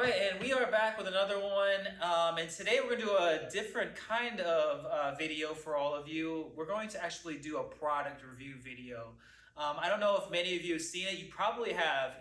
right, and we are back with another one. And today we're going to do a different kind of video for all of you. We're going to actually do a product review video. I don't know if many of you have seen it. You probably have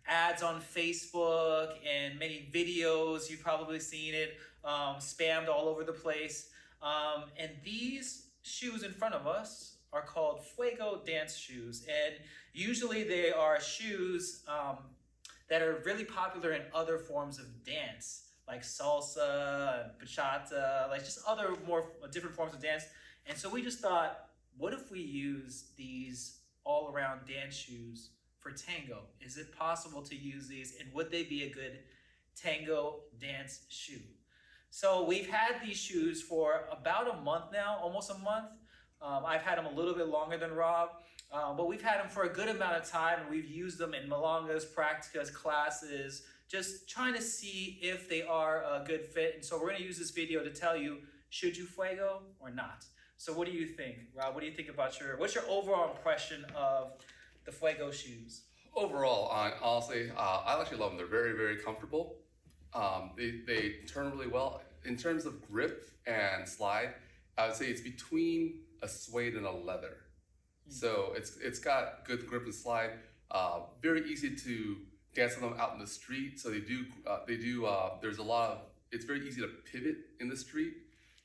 ads on Facebook and many videos. You've probably seen it spammed all over the place. And these shoes in front of us are called Fuego dance shoes. And usually they are shoes that are really popular in other forms of dance, like salsa, bachata, like just other more different forms of dance. And so we just thought, what if we use these all-around dance shoes for tango? Is it possible to use these, and would they be a good tango dance shoe? So we've had these shoes for about a month now, almost a month. I've had them a little bit longer than Rob. But we've had them for a good amount of time, and we've used them in milongas, practicas, classes, just trying to see if they are a good fit. And so we're going to use this video to tell you, should you Fuego or not? So what do you think, Rob? What do you think about what's your overall impression of the Fuego shoes? Overall, honestly, I actually love them. They're very, very comfortable. They turn really well. In terms of grip and slide, I would say it's between a suede and a leather. So it's got good grip and slide. Very easy to dance on them out in the street. So there's a lot of, it's very easy to pivot in the street.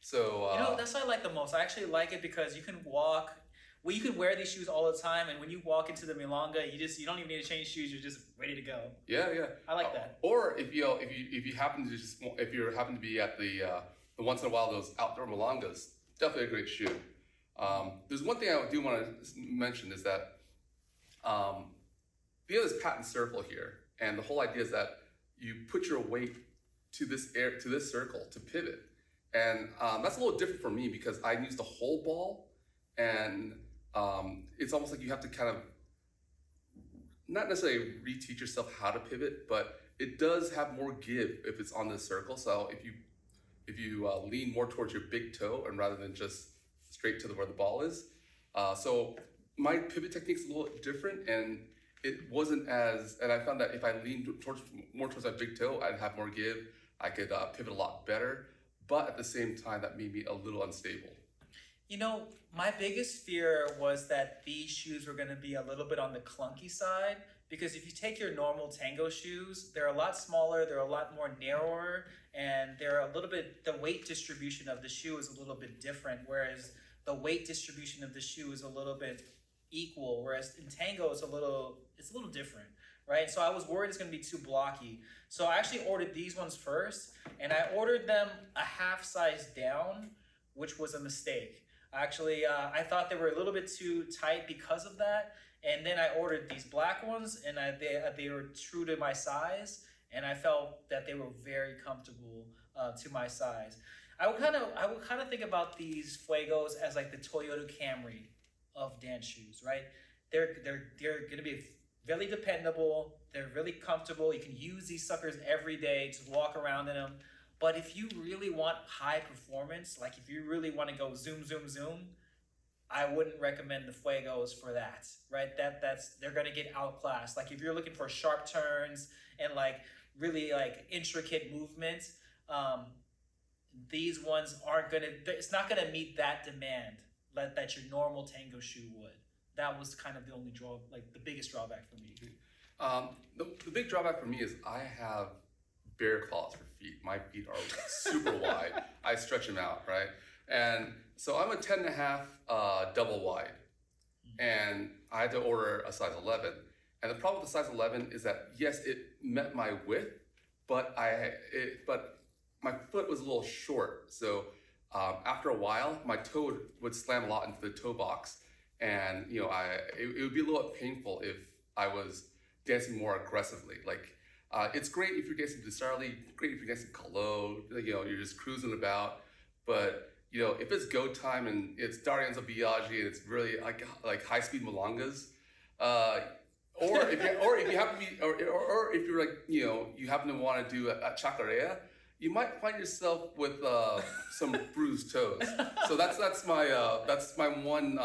So that's what I like the most. I actually like it because you can walk. Well, you can wear these shoes all the time, and when you walk into the milonga, you don't even need to change shoes. You're just ready to go. Yeah. I like that. Or if you happen to be at the once in a while those outdoor milongas, definitely a great shoe. There's one thing I do want to mention is that we have this patent circle here, and the whole idea is that you put your weight to this circle to pivot, and that's a little different for me because I use the whole ball, and it's almost like you have to kind of not necessarily reteach yourself how to pivot, but it does have more give if it's on this circle. So if you lean more towards your big toe and rather than just straight to where the ball is. So my pivot technique's a little different, and it wasn't and I found that if I leaned more towards my big toe, I'd have more give. I could pivot a lot better, but at the same time, that made me a little unstable. My biggest fear was that these shoes were going to be a little bit on the clunky side, because if you take your normal tango shoes, they're a lot smaller, they're a lot more narrower, and the weight distribution of the shoe is a little bit different, whereas the weight distribution of the shoe is a little bit equal, whereas in tango it's a little different, right? So I was worried it's going to be too blocky. So I actually ordered these ones first, and I ordered them a half size down, which was a mistake. Actually, I thought they were a little bit too tight because of that. And then I ordered these black ones, and they were true to my size. And I felt that they were very comfortable to my size. I would kind of think about these Fuegos as like the Toyota Camry of dance shoes, right? They're going to be really dependable. They're really comfortable. You can use these suckers every day to walk around in them. But if you really want high performance, like if you really want to go zoom, zoom, zoom, I wouldn't recommend the Fuegos for that, right? They're going to get outclassed. Like if you're looking for sharp turns and like really like intricate movements, these ones it's not going to meet that demand that your normal tango shoe would. That was kind of the only the biggest drawback for me. The big drawback for me is I have bear claws for feet. My feet are super wide. I stretch them out, right? And so I'm a 10.5 double wide. And I had to order a size 11. And the problem with the size 11 is that, yes, it met my width, but my foot was a little short. So after a while, my toe would slam a lot into the toe box. And, it would be a little painful if I was dancing more aggressively. It's great if you're dancing DiSarlo, great if you're dancing Calo, you're just cruising about. But, if it's go time and it's Darienzo Biaggi and it's really like high speed milongas, or if you happen to be, or if you're like, you happen to want to do a chacarera, you might find yourself with some bruised toes. So that's my one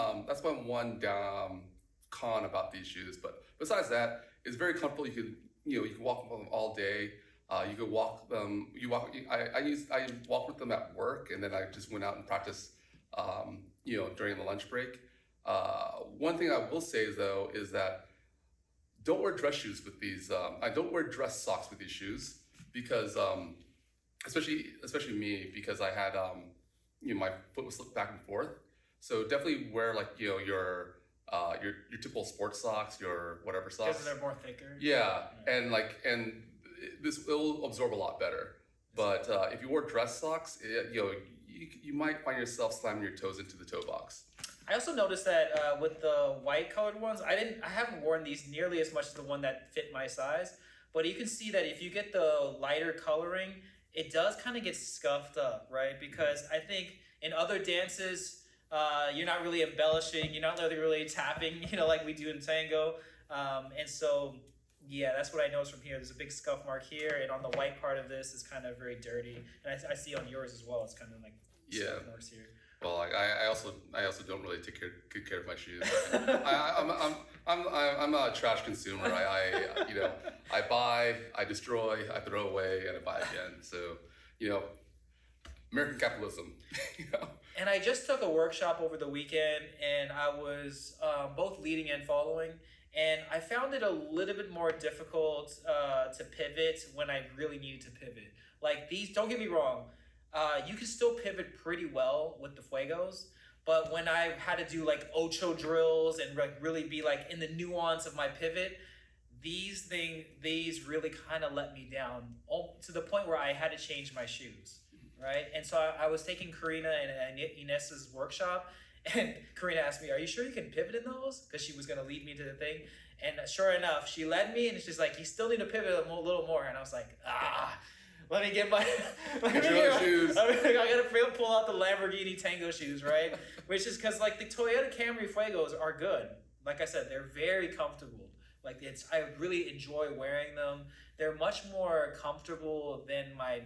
con about these shoes. But besides that, it's very comfortable. You can walk with them all day. You could walk them. I walk with them at work, and then I just went out and practiced. During the lunch break. One thing I will say though is that don't wear dress shoes with these. I don't wear dress socks with these shoes because, especially me, because I had my foot was slipped back and forth. So definitely wear like your typical sports socks, your whatever socks. Because they're more thicker. Yeah, and this will absorb a lot better. But if you wore dress socks, you might find yourself slamming your toes into the toe box. I also noticed that with the white colored ones, I haven't worn these nearly as much as the one that fit my size. But you can see that if you get the lighter coloring, it does kind of get scuffed up, right? Because I think in other dances, you're not really embellishing, you're not really tapping, like we do in tango. And so, yeah, that's what I noticed from here. There's a big scuff mark here, and on the white part of this is kind of very dirty. And I see on yours as well, it's kind of like scuff marks here. Well, I also don't really take good care of my shoes. I'm a trash consumer. I buy, I destroy, I throw away, and I buy again. So, American capitalism. And I just took a workshop over the weekend, and I was both leading and following, and I found it a little bit more difficult to pivot when I really needed to pivot. Like these, don't get me wrong. You can still pivot pretty well with the Fuegos, but when I had to do like ocho drills and like really be like in the nuance of my pivot, these really kind of let me down to the point where I had to change my shoes, right? And so I was taking Karina and Inez's workshop, and Karina asked me, "Are you sure you can pivot in those?" Because she was going to lead me to the thing. And sure enough, she led me, and she's like, "You still need to pivot a little more." And I was like, let me get my shoes. I gotta pull out the Lamborghini Tango shoes, right? Which is because like the Toyota Camry Fuegos are good. Like I said, they're very comfortable. Like I really enjoy wearing them. They're much more comfortable than my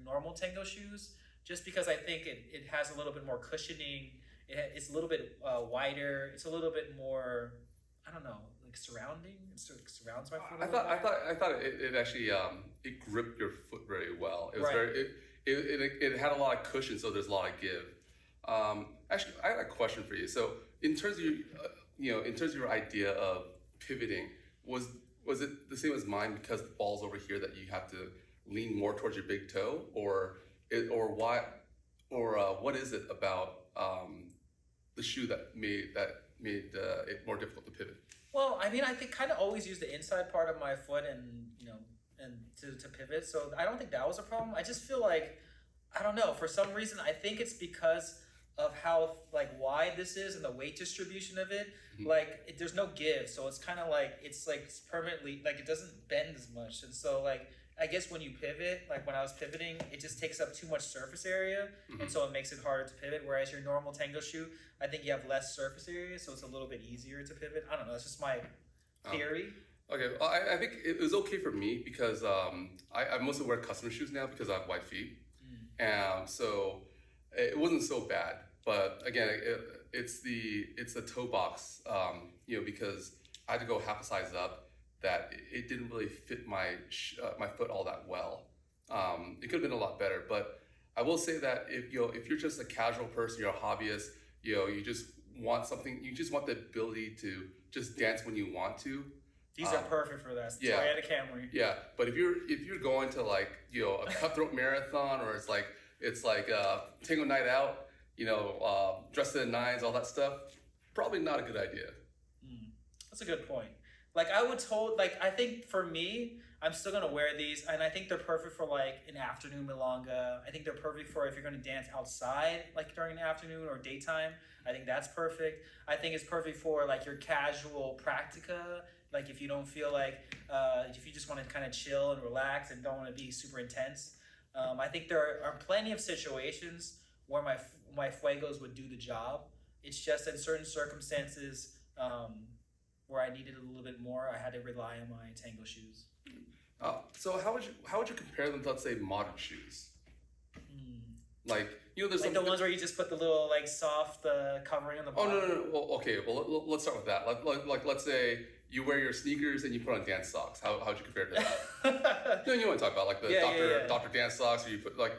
normal Tango shoes, just because I think it has a little bit more cushioning. It's a little bit wider. It's a little bit more, I don't know, like surrounding. It sort of surrounds my foot. I thought it actually it gripped your foot very well. It was right. It had a lot of cushion, so there's a lot of give. Actually, I had a question for you. So in terms of your idea of pivoting, was it the same as mine because the ball's over here that you have to lean more towards your big toe, or what is it about the shoe that made it more difficult to pivot? Well, I mean, I think kind of always use the inside part of my foot and to pivot. So I don't think that was a problem. I just feel like, I don't know, for some reason, I think it's because of how like wide this is and the weight distribution of it. Mm-hmm. Like there's no give. So it's kind of like, it's permanently, like it doesn't bend as much. And so like, I guess when you pivot, like when I was pivoting, it just takes up too much surface area. Mm-hmm. And so it makes it harder to pivot. Whereas your normal tango shoe, I think you have less surface area. So it's a little bit easier to pivot. I don't know. That's just my theory. Okay. Well, I think it was okay for me because I mostly wear custom shoes now because I have white feet. And so it wasn't so bad. But again, it's the toe box, because I had to go half a size up. That it didn't really fit my foot all that well. It could have been a lot better, but I will say that if you're just a casual person, you're a hobbyist, you just want something, you just want the ability to just dance when you want to. These are perfect for that. Yeah. Toyota Camry. Yeah, but if you're going to like a cutthroat marathon, or it's like Tango night out, dressed in the nines, all that stuff, probably not a good idea. That's a good point. Like I think for me, I'm still gonna wear these, and I think they're perfect for like an afternoon milonga. I think they're perfect for if you're gonna dance outside, like during the afternoon or daytime. I think that's perfect. I think it's perfect for like your casual practica, like if you don't feel like, if you just want to kind of chill and relax and don't want to be super intense. I think there are plenty of situations where my Fuegos would do the job. It's just in certain circumstances, where I needed a little bit more, I had to rely on my Tango shoes. So how would you compare them to, let's say, modern shoes? Like, there's like the ones where you just put the little like soft covering on the Oh, bottom. no. Well, okay. Well, let's start with that. Like, let's say you wear your sneakers and you put on dance socks. How'd you compare to that? You want to talk about like the Dr. Dance socks, or you put like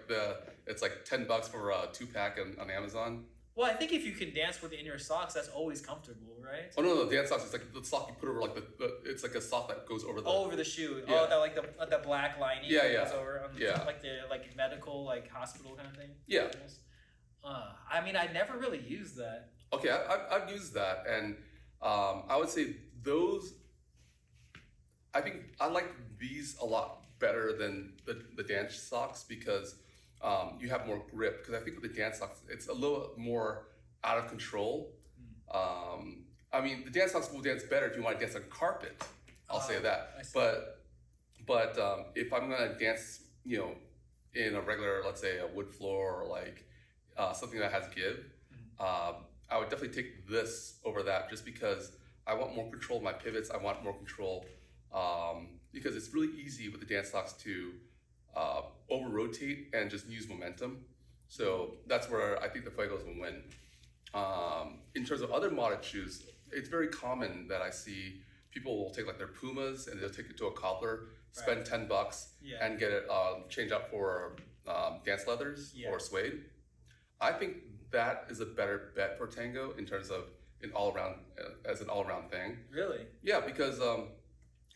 it's like $10 for a 2-pack on Amazon. Well, I think if you can dance within your socks, that's always comfortable, right? Oh no, dance socks is like the sock you put over like it's like a sock that goes over the shoe. Yeah. Oh, that like the black lining Yeah, that goes over on like the medical like hospital kind of thing. Yeah. I mean, I never really used that. Okay, I've used that, and I would say those. I think I like these a lot better than the dance socks because you have more grip. Because I think with the dance socks, it's a little more out of control. I mean, the dance socks will dance better if you want to dance on carpet. I'll say that. But if I'm gonna dance, in a regular, let's say a wood floor or like something that has give, I would definitely take this over that just because I want more control of my pivots. I want more control because it's really easy with the dance socks to over rotate and just use momentum. So that's where I think the Fuegos will win. In terms of other modded shoes, it's very common that I see people will take like their Pumas and they'll take it to a cobbler, spend $10 and get it changed out for dance leathers or suede. I think that is a better bet for Tango in terms of an all-around thing. Really? Yeah, because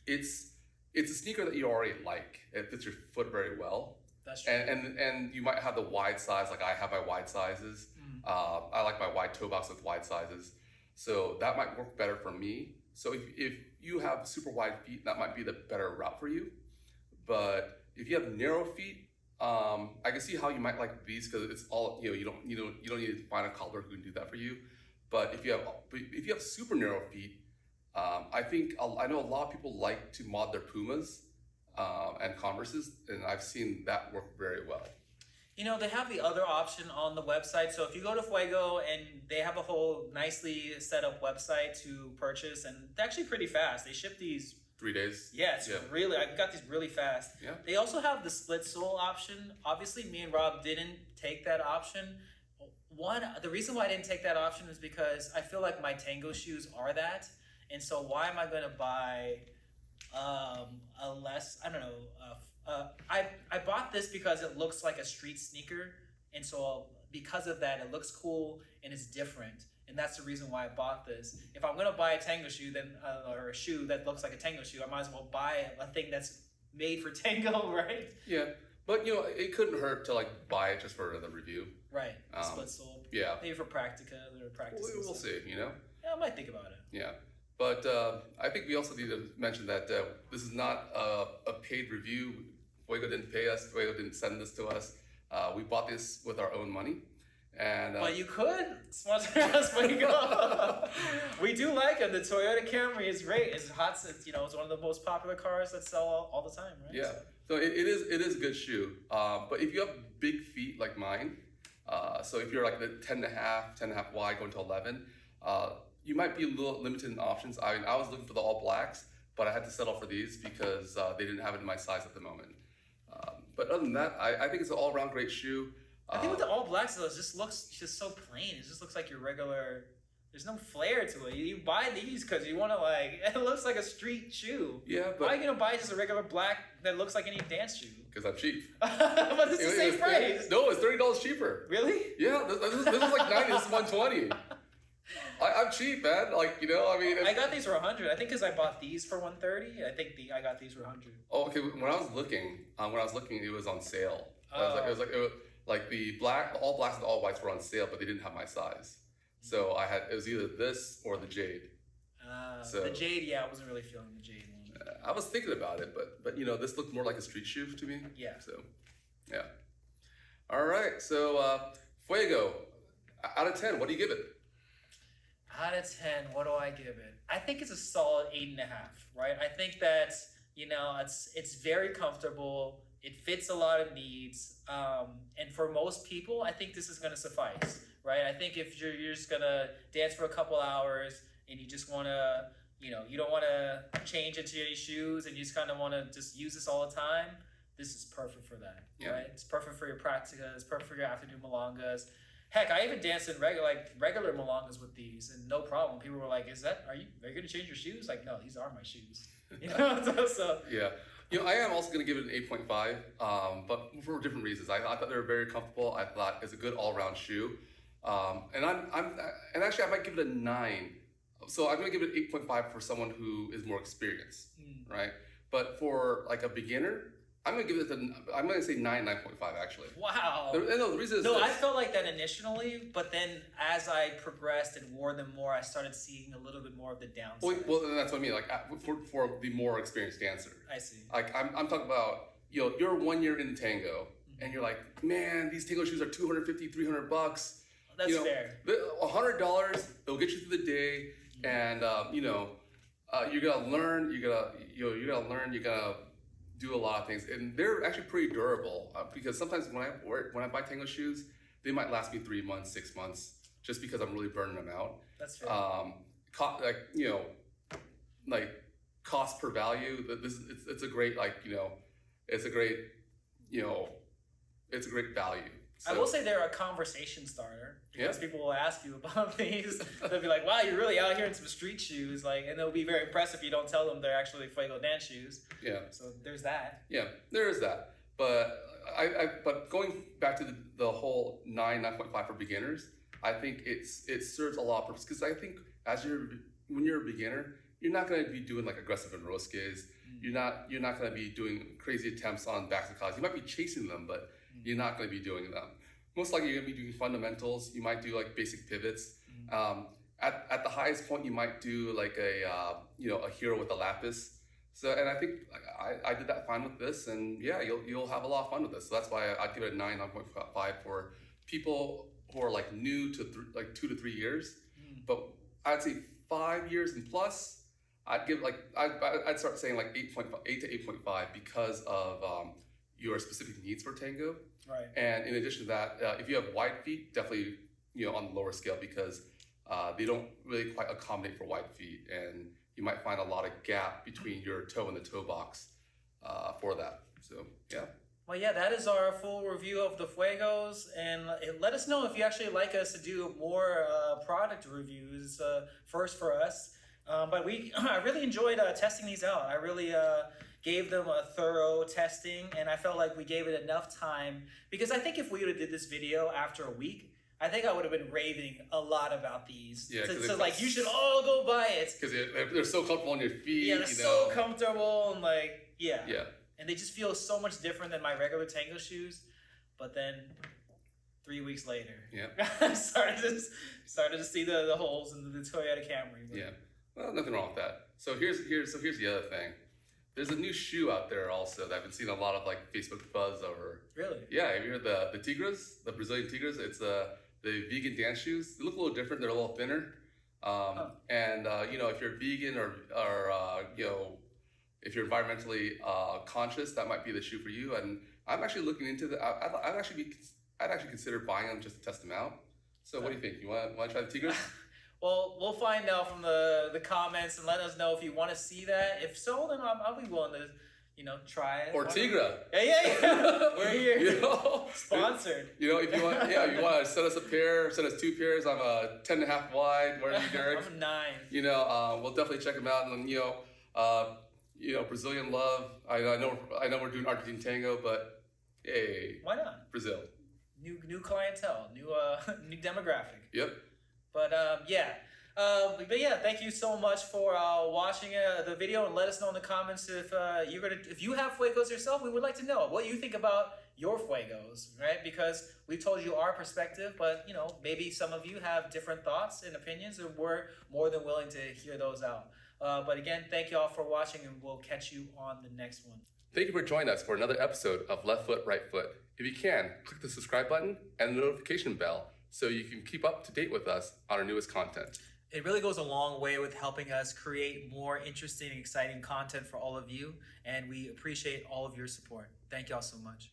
it's a sneaker that you already like. It fits your foot very well. That's true. And you might have the wide size, like I have my wide sizes. I like my wide toe box with wide sizes. So that might work better for me. So if you have super wide feet, that might be the better route for you. But if you have narrow feet, I can see how you might like these because it's all you don't need to find a cobbler who can do that for you. But if you have super narrow feet, I know a lot of people like to mod their Pumas and Converses, and I've seen that work very well. They have the other option on the website. So if you go to Fuego, and they have a whole nicely set up website to purchase, and they're actually pretty fast. They ship these 3 days. Yeah, it's really, I got these really fast. Yeah. They also have the split sole option. Obviously, me and Rob didn't take that option. The reason why I didn't take that option is because I feel like my Tango shoes are that. And so why am I going to buy a less, I don't know, I bought this because it looks like a street sneaker. And so because of that, it looks cool and it's different. And that's the reason why I bought this. If I'm gonna buy a Tango shoe, then or a shoe that looks like a Tango shoe, I might as well buy a thing that's made for Tango, right? Yeah, but it couldn't hurt to like buy it just for the review. Right, split sole. Yeah. Maybe for practica or practice. We'll see. Yeah, I might think about it. Yeah, but I think we also need to mention that this is not a paid review. Fuego didn't pay us. Fuego didn't send this to us. We bought this with our own money. And, but you could sponsor us, Fuego. We do like it. The Toyota Camry is great. It's hot. It's one of the most popular cars that sell all the time, right? Yeah. So it is a good shoe. But if you have big feet like mine, so if you're like the 10.5 wide going to 11, you might be a little limited in options. I mean, I was looking for the all blacks, but I had to settle for these because they didn't have it in my size at the moment. But other than that, I think it's an all around great shoe. I think with the all blacks though, it just looks so plain. It just looks like your regular. There's no flair to it. You buy these because you want to it looks like a street shoe. Yeah, but why are you gonna buy just a regular black that looks like any dance shoe? Because I'm cheap. But it's the same price. No, it's $30 cheaper. Really? Yeah, this is like 90. This is 120. I'm cheap, man. I mean. I got these for 100. I think because I bought these for 130. I think I got these for 100. Oh, okay. When I was looking, it was on sale. Oh. It was like the all blacks and all whites were on sale, but they didn't have my size. So it was either this or the jade. The jade, I wasn't really feeling the jade one. I was thinking about it, but this looked more like a street shoe to me. Yeah. So, yeah. All right. So, Fuego, out of 10, what do you give it? Out of 10, what do I give it? I think it's a solid 8.5. Right. I think that it's very comfortable. It fits a lot of needs, and for most people, I think this is going to suffice, right? I think if you're just going to dance for a couple hours and you just want to, you don't want to change into any shoes and you just kind of want to just use this all the time, this is perfect for that, Yeah. right? It's perfect for your practicas, it's perfect for your afternoon milongas. Heck, I even danced in regular milongas with these, and no problem. People were like, are you gonna change your shoes? Like, no, these are my shoes. You know, so Yeah. I am also going to give it an 8.5, but for different reasons. I thought they were very comfortable. I thought it's a good all-around shoe, and and actually I might give it a 9. So I'm going to give it 8.5 for someone who is more experienced, right? But for like a beginner, I'm going to give it I'm going to say 9.5 actually. wow. The reason is No, this. I felt like that initially, but then as I progressed and wore them more, I started seeing a little bit more of the downside. Well, that's what I mean. Like for the more experienced dancer. I see. Like I'm talking about, you're 1 year into tango, and you're like, man, these tango shoes are $250, $300. That's fair. $100, they'll get you through the day, and you're gonna learn. You're gonna do a lot of things, and they're actually pretty durable because sometimes when I buy tango shoes, they might last me 3 months, 6 months, just because I'm really burning them out. That's fair. Like cost per value. It's a great it's a great value. So, I will say they're a conversation starter because Yeah. people will ask you about these. They'll be like, "Wow, you're really out here in some street shoes!" And they'll be very impressed if you don't tell them they're actually Fuego dance shoes. Yeah. So there's that. Yeah, there is that. But but going back to the whole 9.5 for beginners, I think it serves a lot of purpose, because I think when you're a beginner, you're not going to be doing like aggressive enrosques. You're not going to be doing crazy attempts on backs and causes. You might be chasing them, but you're not going to be doing them. Most likely, you're going to be doing fundamentals. You might do like basic pivots. At the highest point, you might do like a hero with a lapis. So, and I think I did that fine with this, and yeah, you'll have a lot of fun with this. So that's why I'd give it a 9.5 for people who are like new to 2 to 3 years. But I'd say 5 years and plus, I'd start saying like 8 to 8.5 because of your specific needs for tango. Right. And in addition to that, if you have wide feet, definitely on the lower scale, because they don't really quite accommodate for wide feet, and you might find a lot of gap between your toe and the toe box for that. So yeah. Well, yeah, that is our full review of the Fuegos, and let us know if you actually like us to do more product reviews first for us. But I really enjoyed testing these out. I really gave them a thorough testing, and I felt like we gave it enough time, because I think if we would have did this video after a week, I think I would have been raving a lot about these. Yeah, so like, you should all go buy it. Because they're so comfortable on your feet. Yeah, they're so comfortable, and Yeah. And they just feel so much different than my regular tango shoes. But then 3 weeks later, I started to see the holes in the Toyota Camry. But. Yeah. Well, nothing wrong with that. So here's the other thing. There's a new shoe out there also that I've been seeing a lot of like Facebook buzz over. Really? Yeah, have you heard the Tigres, the Brazilian Tigres? It's the vegan dance shoes. They look a little different. They're a little thinner. And if you're vegan or if you're environmentally conscious, that might be the shoe for you. And I'm actually looking into that. I'd actually consider buying them just to test them out. So what do you think? You want to try the Tigres? Well, we'll find out from the comments and let us know if you want to see that. If so, then I'll be willing to, try it. Or Tigra. Yeah. We're here. Sponsored. If you want to send us a pair, send us 2 pairs. I'm a 10.5 wide. Where are you, Derek? I'm a 9. We'll definitely check them out. And Brazilian love. I know we're doing Argentine Tango, but hey, why not? Brazil. New clientele, new demographic. Yep. But thank you so much for watching the video, and let us know in the comments if you have Fuegos yourself. We would like to know what you think about your Fuegos, right? Because we told you our perspective, but maybe some of you have different thoughts and opinions, and we're more than willing to hear those out. But again, thank you all for watching, and we'll catch you on the next one. Thank you for joining us for another episode of Left Foot, Right Foot. If you can, click the subscribe button and the notification bell so you can keep up to date with us on our newest content. It really goes a long way with helping us create more interesting and exciting content for all of you, and we appreciate all of your support. Thank you all so much.